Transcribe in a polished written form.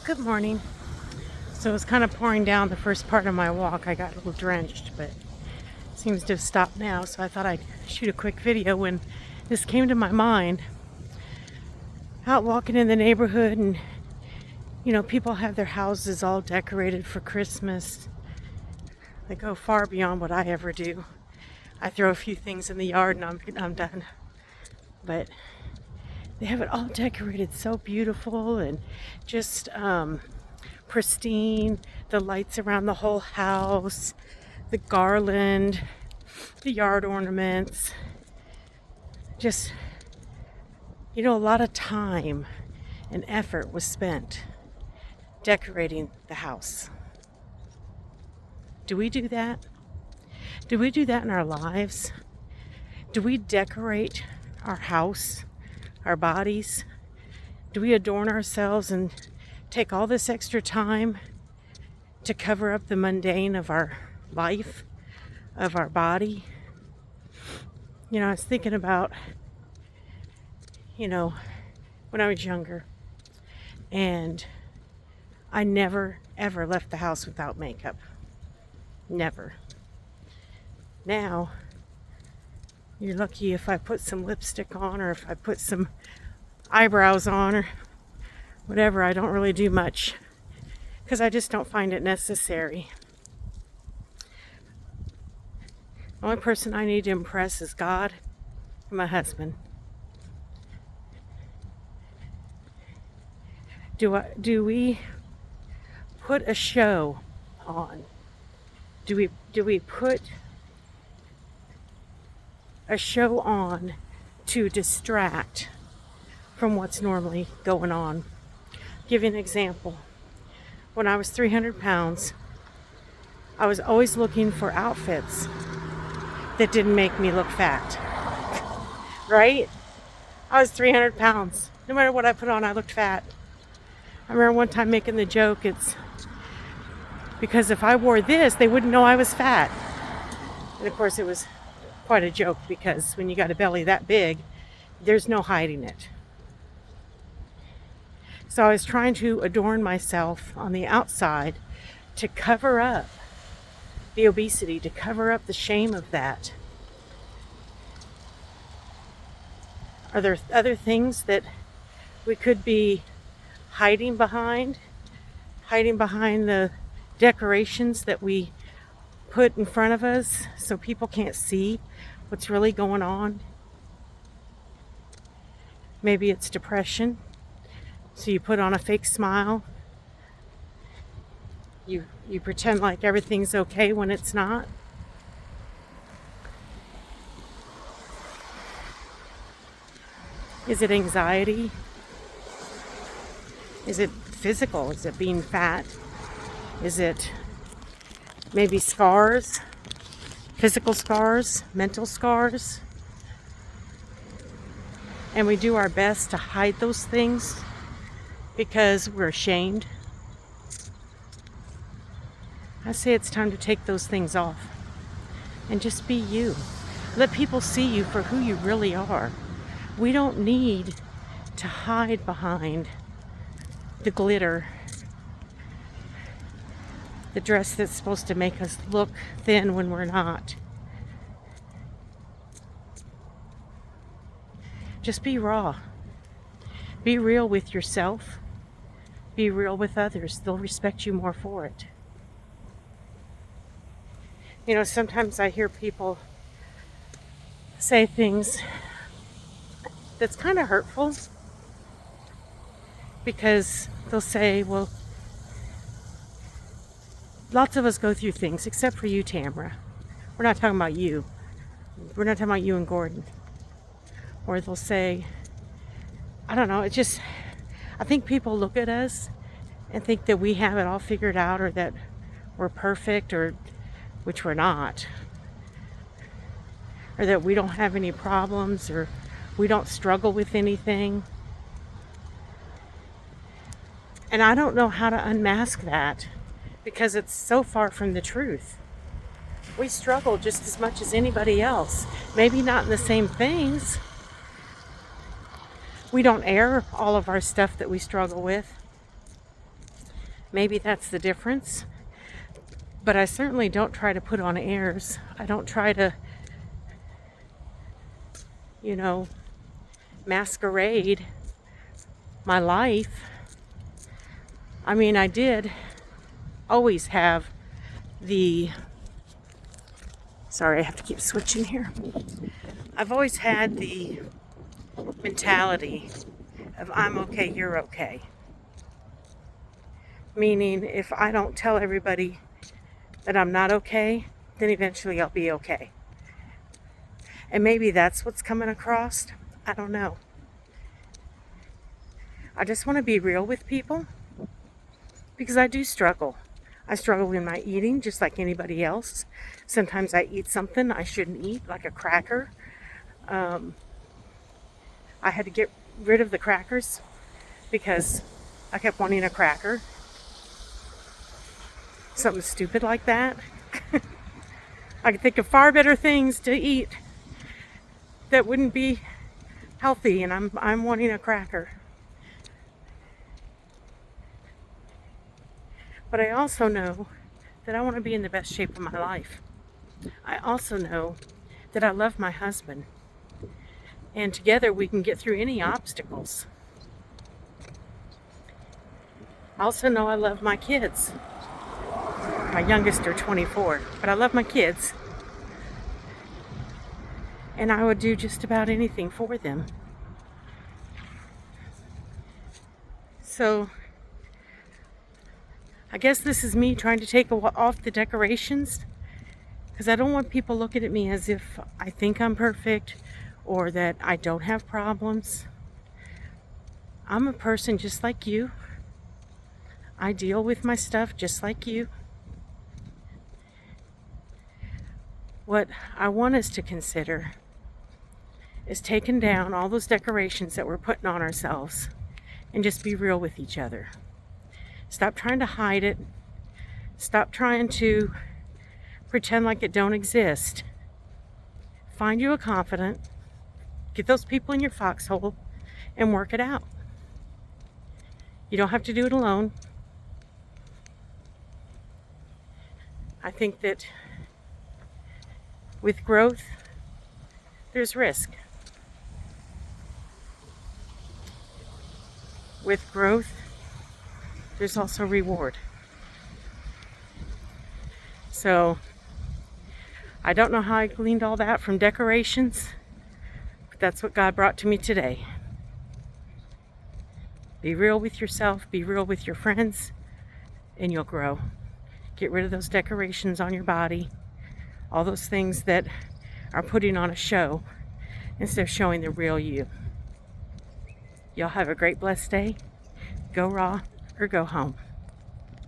Good morning. So it was kind of pouring down the first part of my walk. I got a little drenched, but it seems to have stopped now. So I thought I'd shoot a quick video when this came to my mind. Out walking in the neighborhood, and people have their houses all decorated for Christmas. They go far beyond what I ever do. I throw a few things in the yard and I'm done. But they have it all decorated so beautiful and just pristine. The lights around the whole house, the garland, the yard ornaments. Just, a lot of time and effort was spent decorating the house. Do we do that? Do we do that in our lives? Do we decorate our house, our bodies? Do we adorn ourselves and take all this extra time to cover up the mundane of our life, of our body? I was thinking about, when I was younger, and I never, ever left the house without makeup. Never. Now, you're lucky if I put some lipstick on or if I put some eyebrows on or whatever. I don't really do much because I just don't find it necessary. The only person I need to impress is God and my husband. Do we put a show on? Do we put a show on to distract from what's normally going on? Give you an example. When I was 300 pounds, I was always looking for outfits that didn't make me look fat. Right? I was 300 pounds. No matter what I put on, I looked fat. I remember one time making the joke, it's because if I wore this, they wouldn't know I was fat. And of course, it was quite a joke because when you got a belly that big, there's no hiding it. So I was trying to adorn myself on the outside to cover up the obesity, to cover up the shame of that. Are there other things that we could be hiding behind the decorations that we put in front of us so people can't see what's really going on? Maybe it's depression, so you put on a fake smile. You pretend like everything's okay when it's not. Is it anxiety? Is it physical? Is it being fat? Is it maybe scars? Physical scars? Mental scars? And we do our best to hide those things because we're ashamed. I say it's time to take those things off and just be you. Let people see you for who you really are. We don't need to hide behind the glitter, the dress that's supposed to make us look thin when we're not. Just be raw. Be real with yourself. Be real with others. They'll respect you more for it. Sometimes I hear people say things that's kind of hurtful because they'll say, well, lots of us go through things, except for you, Tamara. We're not talking about you. We're not talking about you and Gordon. Or they'll say, I don't know, I think people look at us and think that we have it all figured out or that we're perfect, or which we're not. Or that we don't have any problems, or we don't struggle with anything. And I don't know how to unmask that because it's so far from the truth. We struggle just as much as anybody else. Maybe not in the same things. We don't air all of our stuff that we struggle with. Maybe that's the difference. But I certainly don't try to put on airs. I don't try to, masquerade my life. I mean, I did always have sorry, I have to keep switching here. I've always had the mentality of I'm okay, you're okay. Meaning, if I don't tell everybody that I'm not okay, then eventually I'll be okay. And maybe that's what's coming across. I don't know. I just want to be real with people because I do struggle. I struggle in my eating just like anybody else. Sometimes I eat something I shouldn't eat, like a cracker. I had to get rid of the crackers because I kept wanting a cracker. Something stupid like that. I could think of far better things to eat that wouldn't be healthy, and I'm wanting a cracker. But I also know that I want to be in the best shape of my life. I also know that I love my husband, and together we can get through any obstacles. I also know I love my kids. My youngest are 24, but I love my kids. And I would do just about anything for them. So, I guess this is me trying to take off the decorations, because I don't want people looking at me as if I think I'm perfect or that I don't have problems. I'm a person just like you. I deal with my stuff just like you. What I want us to consider is taking down all those decorations that we're putting on ourselves and just be real with each other. Stop trying to hide it. Stop trying to pretend like it don't exist. Find you a confidant. Get those people in your foxhole and work it out. You don't have to do it alone. I think that with growth, there's risk. With growth, there's also reward. So, I don't know how I gleaned all that from decorations, but that's what God brought to me today. Be real with yourself, be real with your friends, and you'll grow. Get rid of those decorations on your body, all those things that are putting on a show instead of showing the real you. Y'all have a great, blessed day. Go raw or go home.